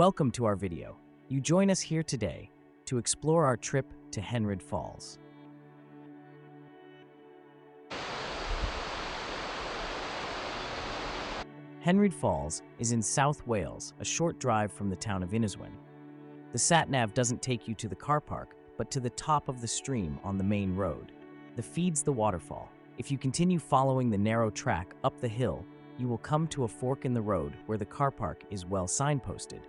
Welcome to our video. You join us here today to explore our trip to Henrhyd Falls. Henrhyd Falls is in South Wales, a short drive from the town of Inniswen. The sat-nav doesn't take you to the car park, but to the top of the stream on the main road that feeds the waterfall. If you continue following the narrow track up the hill, you will come to a fork in the road where the car park is well signposted.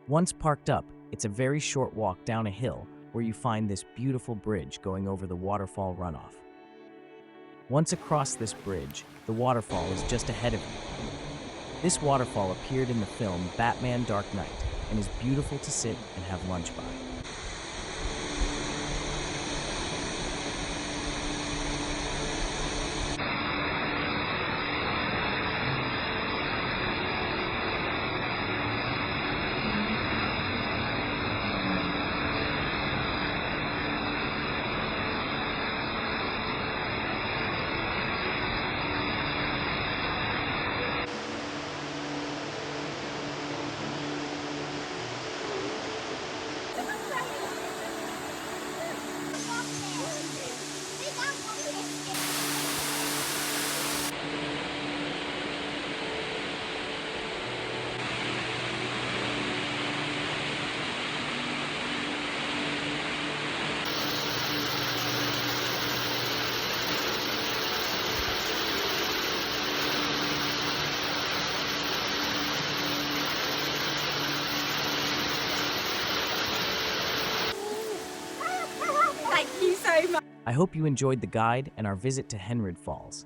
Once parked up, it's a very short walk down a hill where you find this beautiful bridge going over the waterfall runoff. Once across this bridge, the waterfall is just ahead of you. This waterfall appeared in the film Batman: Dark Knight and is beautiful to sit and have lunch by. Thank you so much. I hope you enjoyed the guide and our visit to Henrhyd Falls.